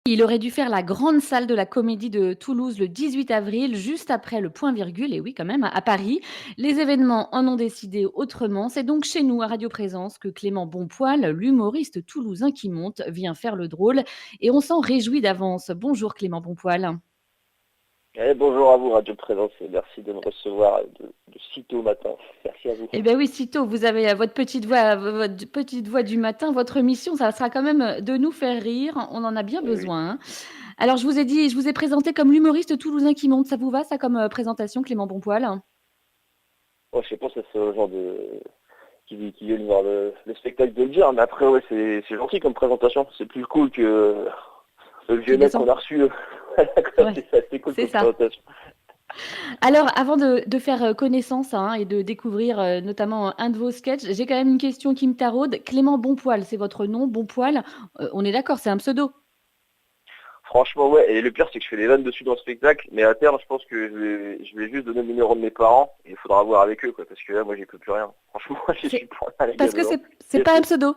Il aurait dû faire la grande salle de la Comédie de Toulouse le 18 avril, juste après le point virgule, et oui quand même, à Paris. Les événements en ont décidé autrement. C'est donc chez nous, à Radio Présence, que Clément Bonpoil, l'humoriste toulousain qui monte, vient faire le drôle. Et on s'en réjouit d'avance. Bonjour Clément Bonpoil. Bonjour à vous, Radio Présence, et merci de me recevoir de si tôt matin. Merci à vous. Eh bien oui, sitôt, vous avez votre petite voix du matin. Votre mission, ça sera quand même de nous faire rire. On en a bien Eh oui. besoin, hein. Alors, je vous ai présenté comme l'humoriste toulousain qui monte. Ça vous va, ça, comme présentation, Clément Bonpoil? Oh, je sais pas si c'est au genre de qui viennent voir le spectacle de le dire, mais après ouais c'est gentil comme présentation. C'est plus cool que le Que vieux mec descend. qu'on a reçu. Ouais, C'est assez cool c'est comme ça. présentation. Alors, avant de faire connaissance, hein, et de découvrir notamment un de vos sketchs, j'ai quand même une question qui me taraude. Clément Bonpoil, c'est votre nom, Bonpoil. On est d'accord, c'est un pseudo. Franchement ouais, et le pire c'est que je fais des vannes dessus dans le spectacle, mais à terme je pense que je vais juste donner le numéro de mes parents et il faudra voir avec eux quoi, parce que là moi j'y peux plus rien. Franchement je suis C'est pour rien les gars parce que dedans. c'est pas un pseudo.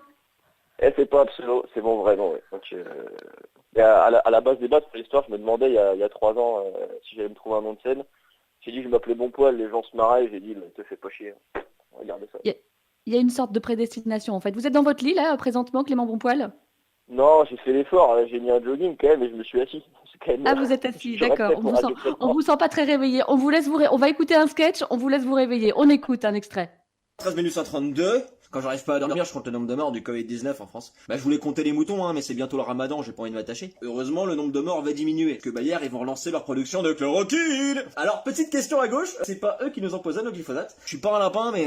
C'est pas absolu, c'est mon vrai nom. Ouais. Donc, et à la base des bases, pour l'histoire, je me demandais il y a 3 ans si j'allais me trouver un nom de scène. J'ai dit que je m'appelais Bonpoil, les gens se marraient, j'ai dit te fais pas chier. Regardez ça. Il y, a il y a une sorte de prédestination, en fait. Vous êtes dans votre lit, là, présentement, Clément Bonpoil? Non, j'ai fait l'effort, j'ai mis un jogging quand même et je me suis assis. C'est quand même, Ah, vous êtes assis, je restais d'accord. pour Radio On Présence. vous sent pas très réveillé. On va écouter un sketch, on vous laisse vous réveiller. On écoute un extrait. 13 132. Quand j'arrive pas à dormir, je compte le nombre de morts du Covid-19 en France. Bah, je voulais compter les moutons, hein, mais c'est bientôt le ramadan, j'ai pas envie de m'attacher. Heureusement, le nombre de morts va diminuer. Parce que Bayer, ils vont relancer leur production de chloroquine. Alors, petite question à gauche, c'est pas eux qui nous empoisonnent au glyphosate. Je suis pas un lapin, mais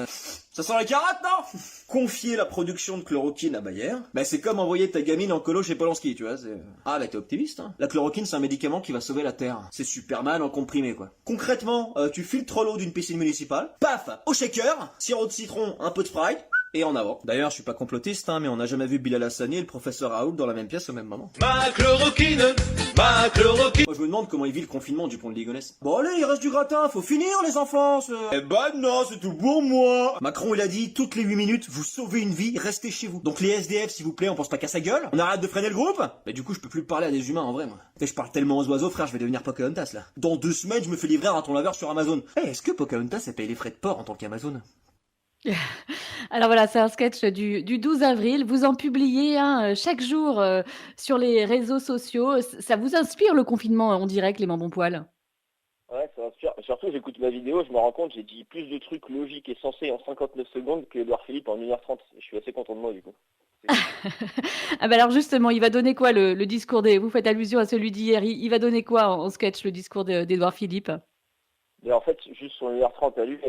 ça sent la carotte, non? Confier la production de chloroquine à Bayer, bah c'est comme envoyer ta gamine en colo chez Polanski, tu vois. Ah bah t'es optimiste, hein. La chloroquine, c'est un médicament qui va sauver la Terre. C'est Superman en comprimé, quoi. Concrètement, tu filtres l'eau d'une piscine municipale, paf, au shaker, sirop de citron, un peu de Sprite, et en avant. D'ailleurs, je suis pas complotiste, hein, mais on n'a jamais vu Bilal Hassani et le professeur Raoult dans la même pièce au même moment. Moi, je me demande comment il vit le confinement du pont de Ligonnès. Bon allez, il reste du gratin, faut finir les enfants. Eh ben non, c'est tout pour moi. Macron, il a dit, toutes les 8 minutes, vous sauvez une vie, restez chez vous. Donc les SDF, s'il vous plaît, on pense pas qu'à sa gueule. On arrête de freiner le groupe. Mais du coup, je peux plus parler à des humains en vrai, moi. Et je parle tellement aux oiseaux, frère, je vais devenir Pocahontas, là. Dans 2 semaines, je me fais livrer un raton laveur sur Amazon. Eh, est-ce que Pocahontas, elle paye les frais de port en tant qu'Amazon? Alors voilà, c'est un sketch du 12 avril. Vous en publiez un chaque jour sur les réseaux sociaux. Ça vous inspire le confinement, on dirait, Clément Bonpoil? Ouais, ça m'inspire. Surtout, j'écoute ma vidéo, je me rends compte, j'ai dit plus de trucs logiques et sensés en 59 secondes que Edouard Philippe en 1h30. Je suis assez content de moi, du coup. C'est cool. Ah bah alors justement, il va donner quoi le discours des... Vous faites allusion à celui d'hier. Il va donner quoi en sketch, le discours d'Édouard Philippe? Mais en fait, juste son 1h30 à lui,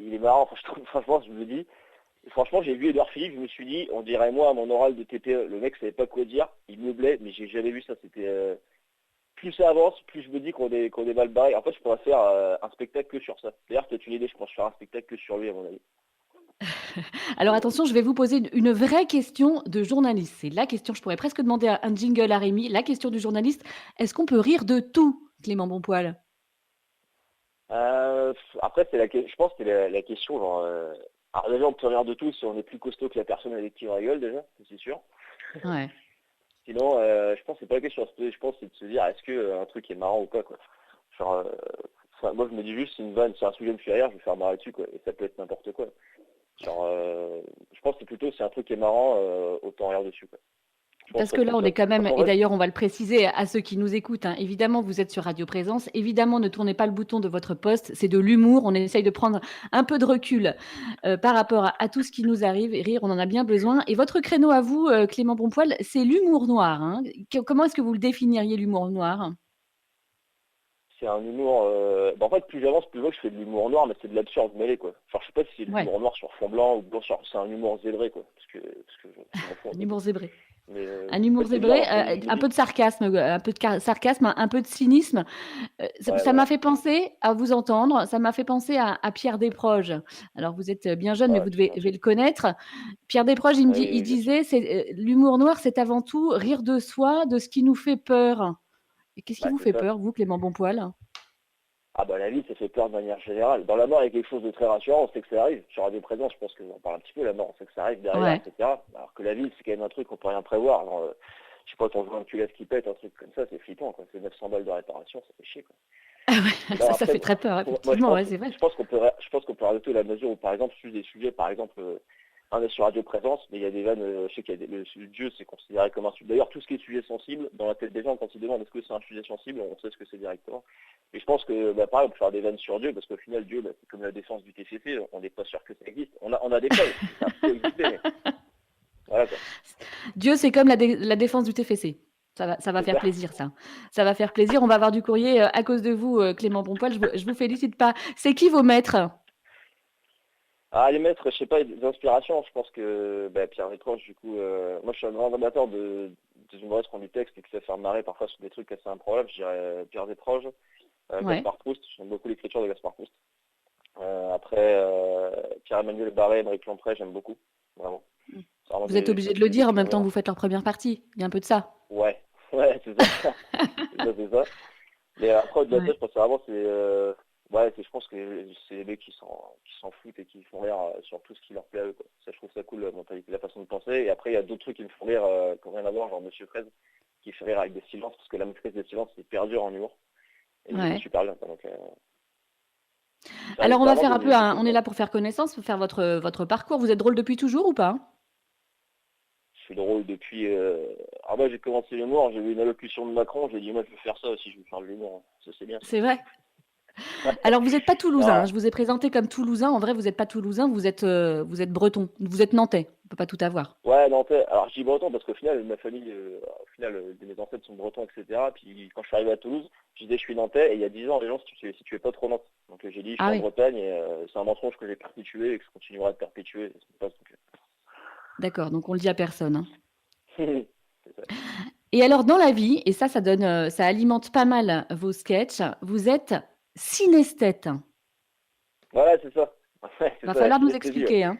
il est marrant. Enfin, je trouve, franchement, je me dis, franchement, j'ai vu Edouard Philippe, je me suis dit, on dirait moi à mon oral de TPE. Le mec savait pas quoi dire, il meublait, mais j'ai jamais vu ça. C'était plus ça avance, plus je me dis qu'on est mal barré. En fait, je pourrais faire un spectacle que sur ça. D'ailleurs, c'est une idée, je pense faire un spectacle que sur lui, à mon avis. Alors attention, je vais vous poser une vraie question de journaliste. C'est la question, je pourrais presque demander un jingle à Rémi. La question du journaliste, est-ce qu'on peut rire de tout, Clément Bonpoil? Après, je pense que c'est la question, genre, alors déjà, on peut rire de tout si on est plus costaud que la personne avec qui on rigole, déjà, ça, c'est sûr. Ouais. Sinon, je pense que c'est pas la question. Je pense que c'est de se dire, est-ce que un truc est marrant ou pas, quoi. Genre, enfin, moi, je me dis juste, c'est une vanne, c'est un sujet de me fait rire, je vais faire marrer dessus, quoi. Et ça peut être n'importe quoi. Genre, je pense que plutôt, c'est un truc qui est marrant, autant rire dessus, quoi. Je pense Parce que que c'est là, plus on ça. est quand Parce même, qu'en et vrai, d'ailleurs, on va le préciser à ceux qui nous écoutent, hein, évidemment, vous êtes sur Radio Présence. Évidemment, ne tournez pas le bouton de votre poste. C'est de l'humour. On essaye de prendre un peu de recul par rapport à tout ce qui nous arrive. Et rire, on en a bien besoin. Et votre créneau à vous, Clément Bonpoil, c'est l'humour noir, hein. Comment est-ce que vous le définiriez, l'humour noir? c'est un humour. En fait, plus j'avance, plus je vois que je fais de l'humour noir, mais c'est de l'absurde mêlé, quoi. Genre, je sais pas si c'est de Ouais, l'humour noir sur fond blanc ou blanc sur. C'est un humour zébré, quoi. Parce que je m'en fous un un peu de humour tout. zébré. Mais Un en humour fait, c'est bien zébré, parce que je me un dis, peu de sarcasme, sarcasme, un peu de cynisme. ouais, Ça m'a voilà. fait penser, à vous entendre, ça m'a fait penser à Pierre Desproges. Alors vous êtes bien jeune, mais Ouais, vous c'est devez gentil. le connaître. Pierre Desproges, Ouais, oui, il oui, bien sûr. disait, l'humour noir, c'est avant tout rire de soi, de ce qui nous fait peur. Et qu'est-ce qui Bah, vous c'est fait ça. peur, vous, Clément Bonpoil? Ah bah la vie, ça fait peur de manière générale. Dans la mort, il y a quelque chose de très rassurant, on sait que ça arrive. Sur Radio Présence, je pense qu'on en parle un petit peu, la mort, on sait que ça arrive derrière, Ouais. etc. Alors que la vie, c'est quand même un truc qu'on peut rien prévoir. Alors, je sais pas, ton joint de culasse qui pète, un truc comme ça, c'est flippant, quoi. C'est 900 balles de réparation, ça fait chier, quoi. Ah ouais, Non, ça après, fait très peur, moi, effectivement, ouais, c'est vrai. je pense qu'on peut rajouter la mesure où, par exemple, sur des sujets, par exemple, on est sur Radio Présence, mais il y a des vannes, je sais qu'il y a le Dieu, c'est considéré comme un sujet. D'ailleurs, tout ce qui est sujet sensible, dans la tête des gens, quand ils demandent est-ce que c'est un sujet sensible, on sait ce que c'est directement. Et je pense que, pareil, on peut faire des vannes sur Dieu, parce qu'au final, Dieu, c'est comme la défense du TCC, on n'est pas sûr que ça existe. On a des preuves, ça peut exister, mais voilà, quoi. Dieu, c'est comme la défense du TFC. Ça va C'est faire ça. plaisir, ça. Ça va faire plaisir. On va avoir du courrier à cause de vous, Clément Bonpoil. Je vous félicite pas. C'est qui vos maîtres? Ah, les maîtres, je sais pas, des inspirations, je pense que Pierre Desproges, du coup, moi je suis un grand amateur des humoristes qui ont du texte et qui savent faire marrer parfois sur des trucs assez improbables, je dirais Pierre Desproges, Ouais. Gaspard Proust, j'aime beaucoup l'écriture de Gaspard Proust. Après, Pierre-Emmanuel Barré, Émeric Lompré, j'aime beaucoup, vraiment. C'est vraiment Vous êtes des obligé de le dire en qui même font temps que rire. vous faites leur première partie. Il y a un peu de ça. Ouais, ouais, c'est ça, c'est ça. Mais après, au-delà de ça, Ouais. je pense que vraiment, je pense que c'est les mecs qui s'en foutent et qui font rire sur tout ce qui leur plaît à eux, quoi. Ça, je trouve ça cool, la mentalité, la façon de penser. Et après, il y a d'autres trucs qui me font rire, qui n'ont rien à voir, genre Monsieur Fraise, qui fait rire avec des silences, parce que la maîtrise des silences, c'est hyper dur en humour. Et il est Ouais. super bien, quoi. Donc, Alors, c'est on va vraiment faire un peu des on est cool. là pour faire connaissance, pour faire votre parcours. Vous êtes drôle depuis toujours ou pas? Je suis drôle depuis... Alors moi, j'ai commencé l'humour, j'ai vu une allocution de Macron, j'ai dit, moi, je veux faire ça aussi, je veux faire de l'humour. Ça, c'est bien, ça. C'est vrai? Alors, vous n'êtes pas toulousain, hein. Non, Je vous ai présenté comme toulousain. En vrai, vous n'êtes pas toulousain, vous êtes breton. Vous êtes nantais. On peut pas tout avoir. ouais, nantais. Alors, je dis breton parce qu'au final, ma famille, mes ancêtres sont bretons, etc. Puis quand je suis arrivé à Toulouse, je disais je suis nantais, et il y a 10 ans, les gens, si tu es pas trop nantes. Donc j'ai dit je suis Ah en oui, Bretagne, et c'est un mensonge que j'ai perpétué et que je continuerai de perpétuer. C'est pas ce d'accord. Donc, on le dit à personne, hein. que- c'est ça. Et alors, dans la vie, et ça donne, ça alimente pas mal vos sketchs, vous êtes synesthète. Voilà, c'est ça. Ouais, c'est Va ça, la falloir nous synesthésie, ouais. expliquer, hein.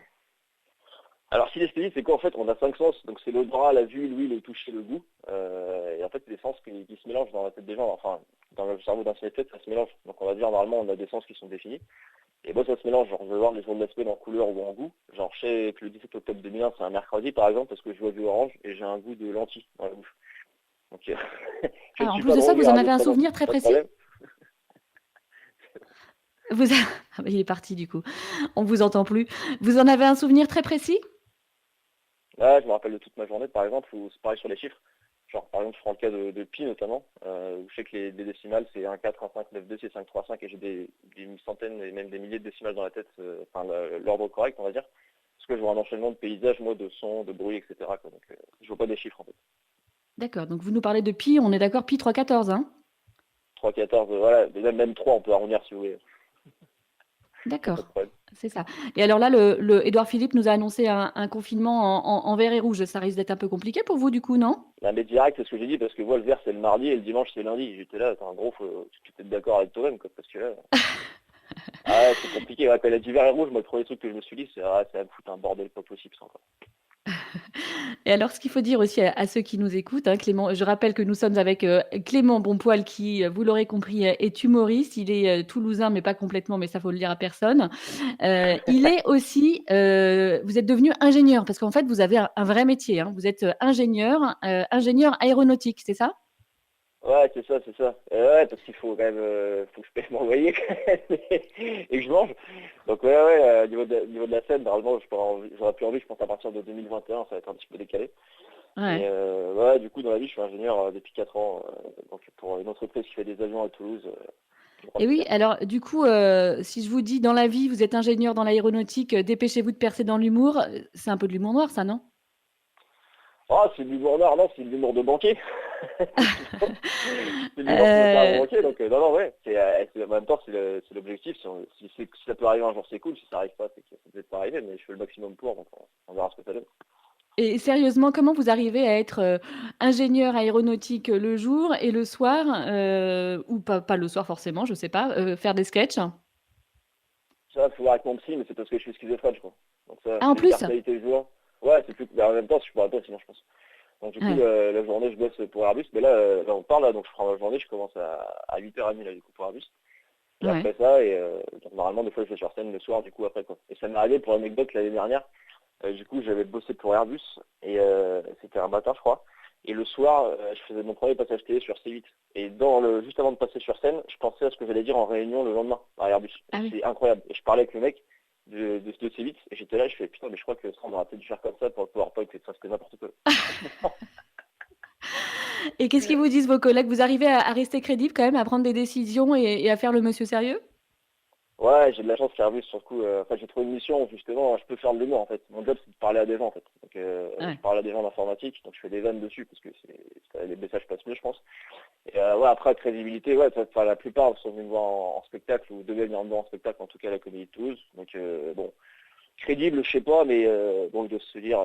Alors synesthésie, c'est quoi en fait? On a 5 sens, donc c'est l'odorat, la vue, l'ouïe, le toucher, le goût. Et en fait, c'est des sens qui se mélangent dans la tête des gens, enfin, dans le cerveau d'un synesthète, ça se mélange. Donc on va dire, normalement, on a des sens qui sont définis. Et moi, ça se mélange. Genre, je vais voir les jours de l'aspect en couleur ou en goût. Genre, je sais que le 17 octobre 2001, c'est un mercredi, par exemple, parce que je vois du orange et j'ai un goût de lentilles dans la bouche. Donc, je ne Ah, en suis plus pas de ça, drôle, les vous en radios avez un présentes, souvenir très pas de précis? problème. Vous a ah bah, il est parti du coup. On vous entend plus. Vous en avez un souvenir très précis? Là, je me rappelle de toute ma journée, par exemple, où c'est pareil sur les chiffres. Genre, par exemple, je prends le cas de pi notamment, où je sais que les décimales, c'est 1, 4, 1, 5, 9, 2, c'est 5, 3, 5, et j'ai des centaines et même des milliers de décimales dans la tête, enfin, l'ordre correct, on va dire. Parce que je vois un enchaînement de paysages, moi, de sons, de bruits, etc., quoi. Donc, je vois pas des chiffres, en fait. D'accord, donc vous nous parlez de pi, on est d'accord, pi 3,14, hein? 3, 14, voilà, même 3, on peut arrondir si vous voulez. Y a pas de D'accord, problème. c'est ça. Et alors là, le Édouard Philippe nous a annoncé un confinement en vert et rouge. Ça risque d'être un peu compliqué pour vous du coup, non? Non, mais direct, c'est ce que j'ai dit, parce que moi, le vert, c'est le mardi et le dimanche, c'est lundi. J'étais là, attends, en gros, tu peux être d'accord avec toi-même, quoi, parce que là, ah ouais, c'est compliqué. Ouais, quand il a dit vert et rouge, moi, le premier truc que je me suis dit, c'est, ah, ça va me foutre un bordel pas possible, ça, quoi. Et alors, ce qu'il faut dire aussi à ceux qui nous écoutent, hein, Clément, je rappelle que nous sommes avec Clément Bonpoil qui, vous l'aurez compris, est humoriste. Il est toulousain, mais pas complètement, mais ça faut le dire à personne. Il est aussi, vous êtes devenu ingénieur, parce qu'en fait, vous avez un vrai métier, hein. Vous êtes ingénieur aéronautique, c'est ça? Ouais, c'est ça, c'est ça. Ouais, parce qu'il faut quand même, faut que je paye mon loyer, quand même, et que je mange. Donc, ouais, niveau de la scène, normalement, j'aurais plus envie, je pense, à partir de 2021, ça va être un petit peu décalé. Ouais. Mais, ouais, du coup, dans la vie, je suis ingénieur depuis 4 ans, donc pour une entreprise qui fait des avions à Toulouse, une grande Et oui, fierté. alors du coup, si je vous dis dans la vie, vous êtes ingénieur dans l'aéronautique, dépêchez-vous de percer dans l'humour, c'est un peu de l'humour noir, ça, non? Oh, c'est de l'humour noir, non, c'est de l'humour de banquier. C'est de l'humour qui me parle de Euh, banquier, donc non, ouais. En même temps, c'est l'objectif. Si ça peut arriver un jour, c'est cool. Si ça arrive pas, c'est que ça peut-être pas arriver, mais je fais le maximum pour, donc on verra ce que ça donne. et sérieusement, comment vous arrivez à être ingénieur aéronautique le jour et le soir, ou pas le soir forcément, je sais pas, faire des sketchs? Ça, faut voir avec mon psy, mais c'est parce que je suis schizophrène, je crois. Donc ça, Ah, en c'est une plus? personnalité le jour. Ouais, c'est plus. Mais en même temps, je pourrais pas, sinon je pense. Donc du coup, Ouais, la journée, je bosse pour Airbus, mais là, là on parle, là, donc je prends ma journée, je commence à 8h30 là, du coup, pour Airbus. Et ouais. après ça, donc, normalement, des fois, je vais sur scène le soir, du coup, après, quoi. Et ça m'est arrivé pour l'anecdote l'année dernière. Du coup, j'avais bossé pour Airbus, et c'était un matin, je crois. Et le soir, je faisais mon premier passage télé sur C8. Et juste avant de passer sur scène, je pensais à ce que j'allais dire en réunion le lendemain, à Airbus. Ah oui. C'est incroyable. Et je parlais avec le mec de C8, et j'étais là, je fais putain, mais je crois que ça, on aurait peut-être dû faire comme ça pour le PowerPoint, et ça, c'était n'importe quoi. Et qu'est-ce qu'ils vous disent vos collègues? Vous arrivez à rester crédible quand même, à prendre des décisions et à faire le monsieur sérieux? Ouais, j'ai de la chance qu'Airbus, sur le coup, j'ai trouvé une mission où justement, je peux faire de l'humour en fait. Mon job, c'est de parler à des gens en fait. Donc, Ouais. je parle à des gens d'informatique, donc je fais des vannes dessus parce que les messages passent mieux, je pense. Et ouais, après, crédibilité, ouais, la plupart sont venus me voir en spectacle ou devaient venir me voir en spectacle, en tout cas à la Comédie de Toulouse. Donc, bon, crédible, je sais pas, mais bon, il doit se dire,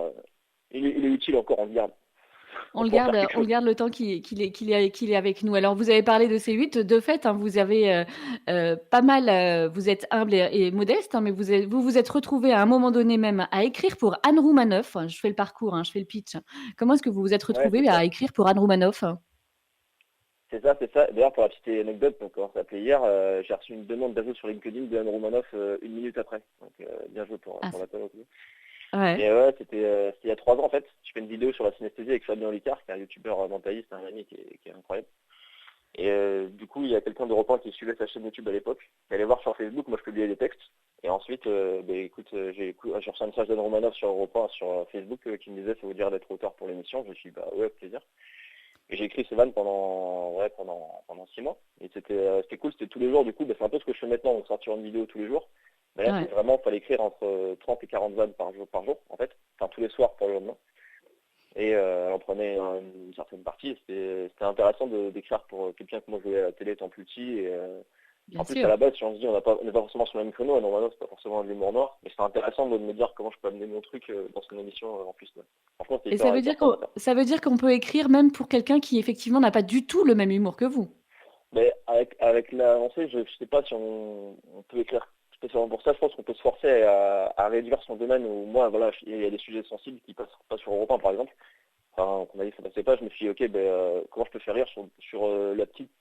il est utile encore, on le garde. On le Pour faire garde, quelque on le chose. garde le temps qu'il est avec nous. Alors, vous avez parlé de C8. De fait, hein, vous avez pas mal, vous êtes humble et modeste, hein, mais vous êtes retrouvé à un moment donné même à écrire pour Anne Roumanoff. Je fais le parcours, hein, je fais le pitch. Comment est-ce que vous vous êtes Ouais, retrouvé c'est à ça. écrire pour Anne Roumanoff? C'est ça, c'est ça. D'ailleurs, pour la petite anecdote, donc, comment ça s'appelait hier, j'ai reçu une demande d'ajout sur LinkedIn de Anne Romanoff 1 minute après. Donc, bien joué Ah, pour la peine aussi. ouais, Et ouais, c'était il y a 3 ans en fait. Je fais une vidéo sur la synesthésie avec Fabien Olicard, qui est un youtubeur mentaliste, un ami qui est incroyable. Et du coup, il y a quelqu'un d'Europe 1 qui suivait sa chaîne YouTube à l'époque. Il allait voir sur Facebook, moi je publiais des textes. Et ensuite, écoute, j'ai reçu un message d'Anne Romanoff sur Europe 1 sur Facebook qui me disait ça vous dirait d'être auteur pour l'émission. Je me suis dit bah ouais, avec plaisir. Et j'ai écrit ces vannes pendant 6 mois. Et c'était cool, c'était tous les jours du coup, c'est un peu ce que je fais maintenant, donc sortir une vidéo tous les jours. Mais là, ouais. c'est vraiment, il fallait écrire entre 30 et 40 vannes par jour, en fait. Enfin, tous les soirs pour le lendemain. Et elle en prenait une certaine partie. Et c'était intéressant d'écrire pour quelqu'un que moi je voyais à la télé étant plus petit. Et Bien en plus, à sûr. la base, si on se dit, on n'est pas forcément sur le même créneau, normalement, c'est pas forcément de l'humour noir. Mais c'était intéressant de me dire comment je peux amener mon truc dans son émission en plus. Ouais. Franchement, c'était Et ça veut hyper dire qu'on, formateur. ça veut dire qu'on peut écrire même pour quelqu'un qui effectivement n'a pas du tout le même humour que vous. Mais avec l'avancée, je sais pas si on peut écrire spécialement pour ça. Je pense qu'on peut se forcer à réduire son domaine. Ou moi, voilà, il y a des sujets sensibles qui passent pas sur Europe 1, par exemple. Enfin, qu'on a dit que ça passait pas. Je me suis dit, ok, comment je peux faire rire sur la petite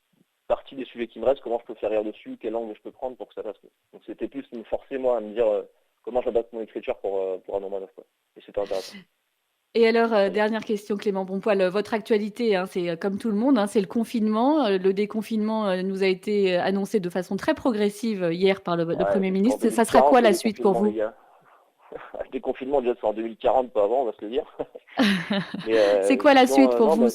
partie des sujets qui me restent, comment je peux faire rire dessus, quel angle je peux prendre pour que ça passe. Donc c'était plus me forcer moi à me dire comment j'adapte mon écriture pour un Romanov, quoi. Et c'était intéressant. Et alors, dernière question, Clément Bonpoil, votre actualité, hein, c'est comme tout le monde, hein, c'est le confinement. Le déconfinement nous a été annoncé de façon très progressive hier par le Ouais, Premier jusqu'en ministre. Ça sera quoi 2040 le la suite pour déconfinement, les vous? gars. Le déconfinement, déjà, c'est en 2040, pas avant, on va se le dire. Mais C'est quoi la sinon, suite pour non, vous?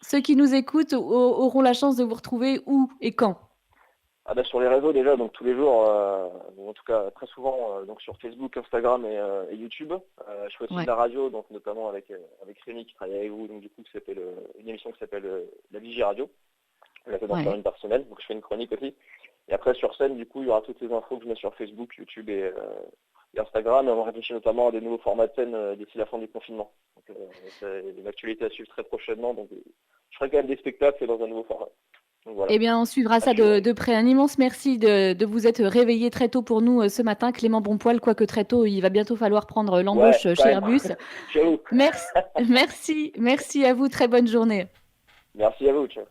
Ceux qui nous écoutent auront la chance de vous retrouver où et quand? sur les réseaux déjà, donc tous les jours, ou en tout cas très souvent, donc sur Facebook, Instagram et YouTube. Je fais aussi de Ouais, la radio, donc notamment avec Rémi qui travaille avec vous, donc du coup qui s'appelle une émission qui s'appelle La Vigie Radio. Je la fais dans ouais. une par semaine, donc je fais une chronique aussi. Et après sur scène, du coup, il y aura toutes les infos que je mets sur Facebook, YouTube et Instagram. Et on réfléchit notamment à des nouveaux formats de scène d'ici la fin du confinement. Donc c'est une actualité à suivre très prochainement. Donc je ferai quand même des spectacles dans un nouveau format. Donc voilà, Eh bien, on suivra à ça suivre. de près. Un immense merci de vous être réveillé très tôt pour nous ce matin, Clément Bonpoil, quoique très tôt, il va bientôt falloir prendre Ouais, l'embauche quand chez même. Airbus. Ciao. Merci, merci à vous, très bonne journée. Merci à vous. Ciao.